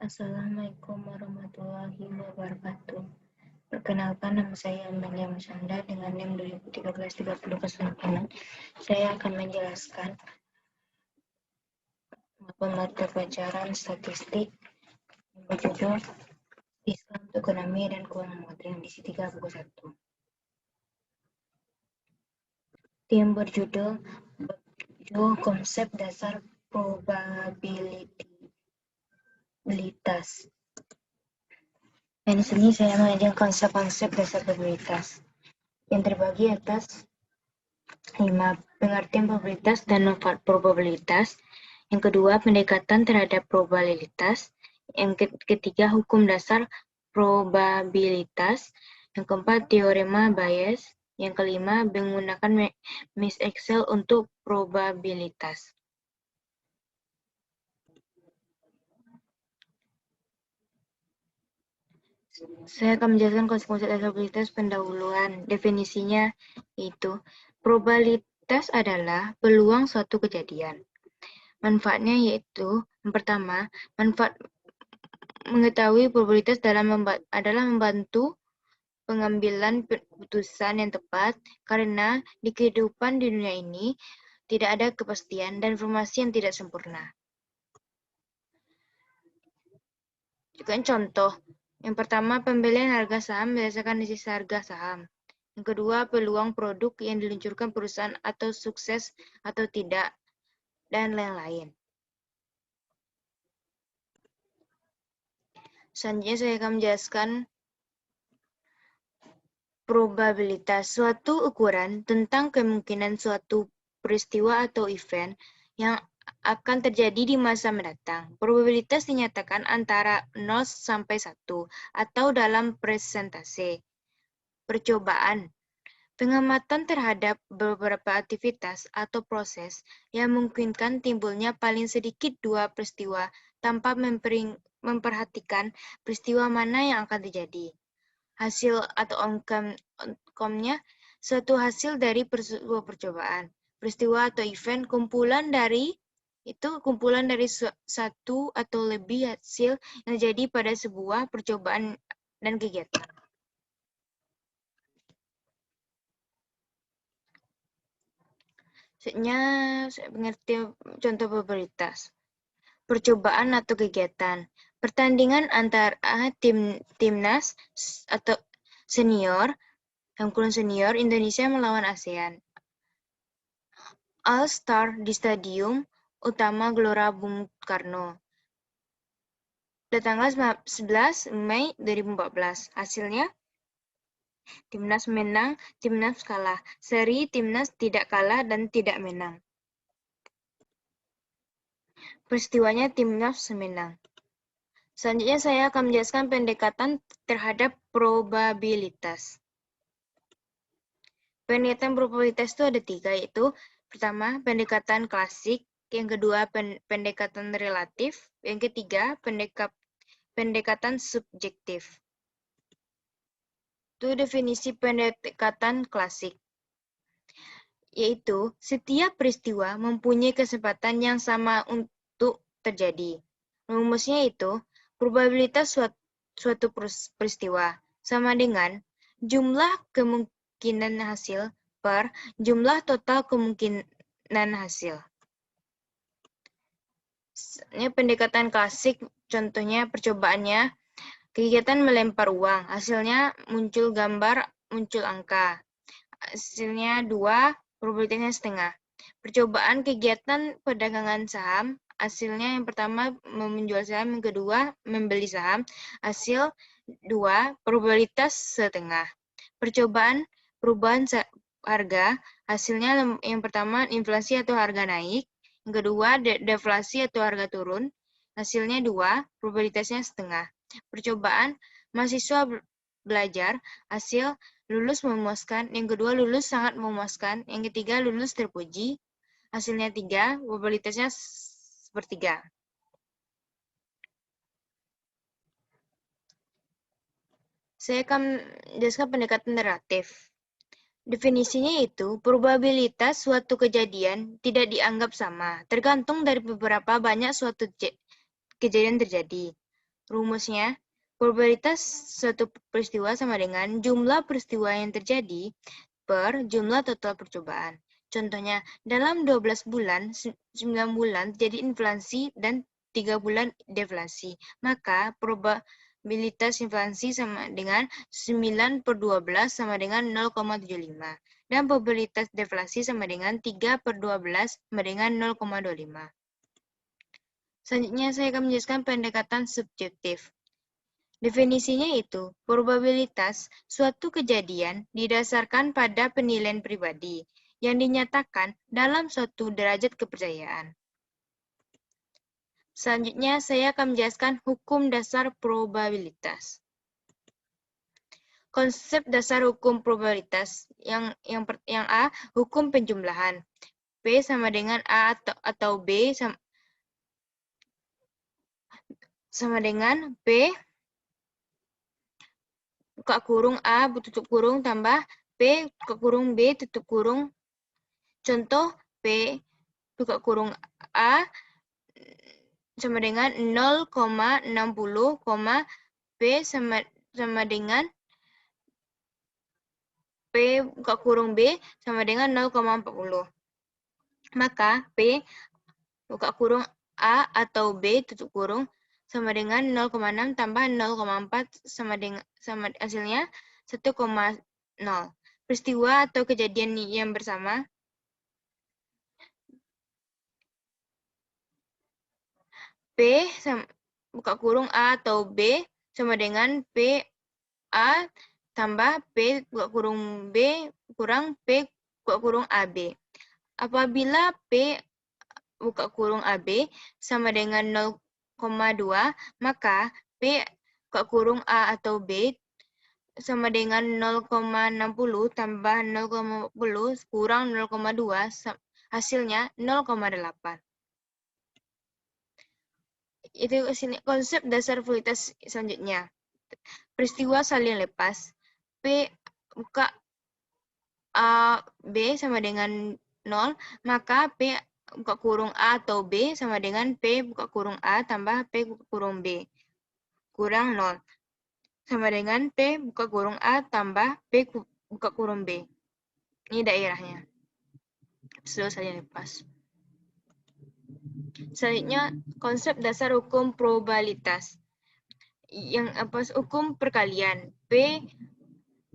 Assalamualaikum warahmatullahi wabarakatuh. Perkenalkan, nama saya Amelia Masanda dengan NIM 2013-3009. Saya akan menjelaskan mata pelajaran statistik yang berjudul Islam, Ekonomi, dan Keuangan Modern di S3 buku 1. Yang berjudul Konsep Dasar Probabilitas. Dan di sini saya mengajarkan konsep-konsep dasar probabilitas yang terbagi atas 5. Pengertian probabilitas dan manfaat probabilitas. Yang kedua, pendekatan terhadap probabilitas. Yang ketiga, hukum dasar probabilitas. Yang keempat, teorema Bayes. Yang kelima, menggunakan Miss Excel untuk probabilitas. Saya akan menjelaskan konsep-konsep dasar probabilitas pendahuluan. Definisinya itu, probabilitas adalah peluang suatu kejadian. Manfaatnya yaitu, yang pertama, manfaat mengetahui probabilitas adalah membantu pengambilan keputusan yang tepat, karena di kehidupan di dunia ini tidak ada kepastian dan informasi yang tidak sempurna. Juga contoh, yang pertama, pembelian harga saham berdasarkan sisa harga saham. Yang kedua, peluang produk yang diluncurkan perusahaan atau sukses atau tidak, dan lain-lain. Selanjutnya saya akan menjelaskan probabilitas, suatu ukuran tentang kemungkinan suatu peristiwa atau event yang akan terjadi di masa mendatang. Probabilitas dinyatakan antara 0 sampai 1 atau dalam persentase. Percobaan, pengamatan terhadap beberapa aktivitas atau proses yang memungkinkan timbulnya paling sedikit 2 peristiwa tanpa memperhatikan peristiwa mana yang akan terjadi. Hasil atau outcome-nya suatu hasil dari sebuah percobaan. Peristiwa atau event kumpulan dari satu atau lebih hasil yang terjadi pada sebuah percobaan dan kegiatan. Selanjutnya saya mengerti contoh probabilitas. Percobaan atau kegiatan. Pertandingan antara timnas atau senior, angkulan senior Indonesia melawan ASEAN All-Star di Stadium Utama Gelora Bung Karno pada tanggal 11 Mei 2014. Hasilnya, timnas menang, timnas kalah. Seri timnas tidak kalah dan tidak menang. Peristiwanya timnas menang. Selanjutnya saya akan menjelaskan pendekatan terhadap probabilitas. Pendekatan probabilitas itu ada 3, yaitu pertama, pendekatan klasik, yang kedua, pendekatan relatif, yang ketiga, pendekatan subjektif. Itu definisi pendekatan klasik, yaitu setiap peristiwa mempunyai kesempatan yang sama untuk terjadi. Rumusnya itu, probabilitas suatu peristiwa sama dengan jumlah kemungkinan hasil per jumlah total kemungkinan hasil. Ini pendekatan klasik, contohnya percobaannya, kegiatan melempar uang, hasilnya muncul gambar, muncul angka. Hasilnya 2, probabilitasnya setengah. Percobaan kegiatan perdagangan saham, hasilnya yang pertama menjual saham, yang kedua membeli saham, hasil 2, probabilitas setengah. Percobaan perubahan harga, hasilnya yang pertama inflasi atau harga naik, yang kedua deflasi atau harga turun, hasilnya 2, probabilitasnya setengah. Percobaan mahasiswa belajar, hasil lulus memuaskan, yang kedua lulus sangat memuaskan, yang ketiga lulus terpuji, hasilnya 3, probabilitasnya sepertiga. Saya akan menjelaskan pendekatan relatif. Definisinya itu, probabilitas suatu kejadian tidak dianggap sama, tergantung dari beberapa banyak suatu kejadian terjadi. Rumusnya, probabilitas suatu peristiwa sama dengan jumlah peristiwa yang terjadi per jumlah total percobaan. Contohnya, dalam 12 bulan, 9 bulan jadi inflasi dan 3 bulan deflasi. Maka probabilitas inflasi sama dengan 9 per 12 sama dengan 0,75. Dan probabilitas deflasi sama dengan 3 per 12 sama dengan 0,25. Selanjutnya saya akan menjelaskan pendekatan subjektif. Definisinya itu, probabilitas suatu kejadian didasarkan pada penilaian pribadi yang dinyatakan dalam suatu derajat kepercayaan. Selanjutnya saya akan menjelaskan hukum dasar probabilitas. Konsep dasar hukum probabilitas yang A, hukum penjumlahan. P sama dengan A atau B sama dengan P buka kurung A tutup kurung tambah P buka kurung B tutup kurung. Contoh P buka kurung A sama dengan 0,60, P sama dengan P buka kurung B sama dengan 0,40. Maka P buka kurung A atau B tutup kurung sama dengan 0,6 tambah 0,4 sama hasilnya 1,0. Peristiwa atau kejadian yang bersama P buka kurung A atau B sama dengan P A tambah P buka kurung B kurang P buka kurung AB. Apabila P buka kurung AB sama dengan 0,2, maka P buka kurung A atau B sama dengan 0,60 tambah 0,10 kurang 0,2, hasilnya 0,8. Itu konsep dasar probabilitas selanjutnya. Peristiwa saling lepas. P buka A B sama dengan 0, maka P buka kurung A atau B sama dengan P buka kurung A tambah P buka kurung B kurang 0. Sama dengan P buka kurung A tambah P buka kurung B. Ini daerahnya. Peristiwa saling lepas. Selanjutnya, konsep dasar hukum probabilitas. Hukum perkalian. P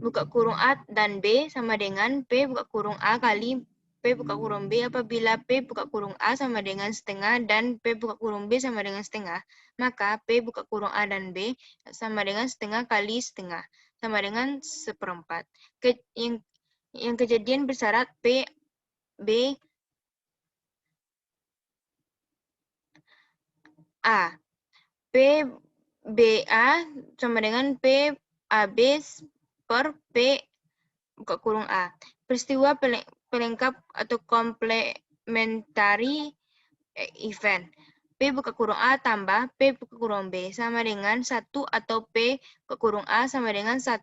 buka kurung A dan B sama dengan P buka kurung A kali P buka kurung B apabila P buka kurung A sama dengan setengah dan P buka kurung B sama dengan setengah, maka P buka kurung A dan B sama dengan setengah kali setengah, sama dengan seperempat. Yang kejadian bersyarat P, B, A. P, B, A sama dengan P, AB per P buka kurung A. Peristiwa pelengkap atau complementary event. P buka kurung A tambah P buka kurung B sama dengan 1 atau P buka kurung A sama dengan 1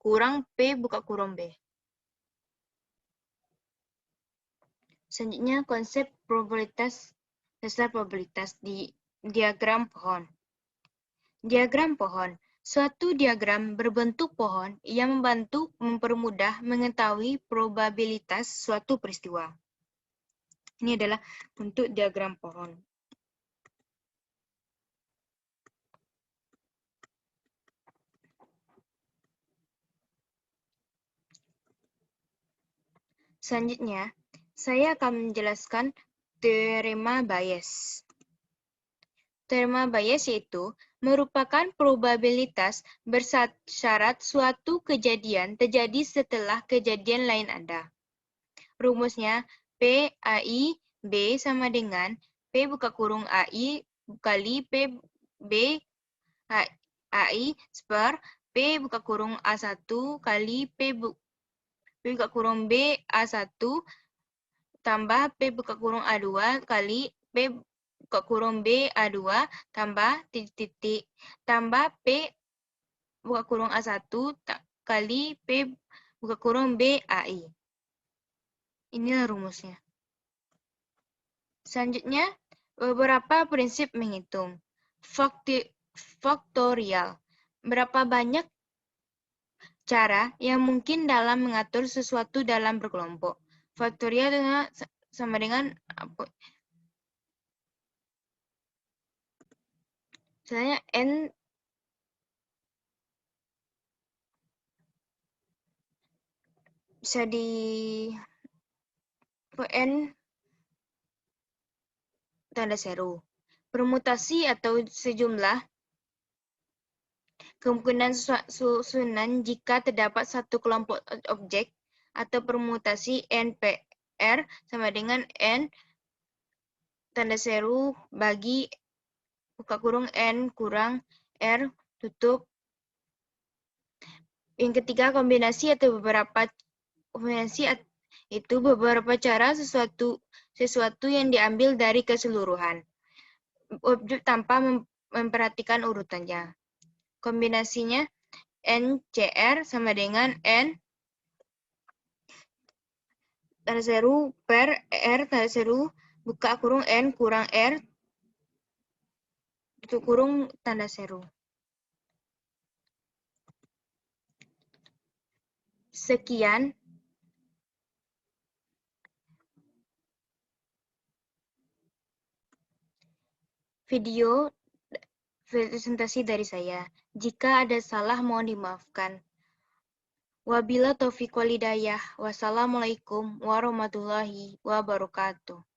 kurang P buka kurung B. Selanjutnya konsep probabilitas, dasar probabilitas di diagram pohon. Diagram pohon. Suatu diagram berbentuk pohon yang membantu mempermudah mengetahui probabilitas suatu peristiwa. Ini adalah bentuk diagram pohon. Selanjutnya, saya akan menjelaskan teorema Bayes. Teorema Bayes yaitu merupakan probabilitas bersyarat suatu kejadian terjadi setelah kejadian lain ada. Rumusnya P AI B sama dengan P buka kurung AI kali P B AI per P buka kurung A1 kali P buka kurung B A1 tambah P buka kurung A2 kali P buka kurung B A2 tambah titik-titik tambah P buka kurung A1 kali P buka kurung B AI. Inilah rumusnya. Selanjutnya, beberapa prinsip menghitung. faktorial. Berapa banyak cara yang mungkin dalam mengatur sesuatu dalam berkelompok? Faktorial sama dengan apa? Misalnya N bisa di N tanda seru. Permutasi atau sejumlah kemungkinan susunan jika terdapat satu kelompok objek atau permutasi NPR sama dengan N tanda seru bagi buka kurung N kurang R tutup. Yang ketiga, kombinasi atau beberapa kombinasi itu beberapa cara sesuatu yang diambil dari keseluruhan objek tanpa memperhatikan urutannya. Kombinasinya NCR sama dengan N tanda seru per R tanda seru buka kurung N kurang R tutup kurung tanda seru. Sekian video presentasi dari saya. Jika ada salah mohon dimaafkan. Wabila taufiq walhidayah. Wassalamualaikum warahmatullahi wabarakatuh.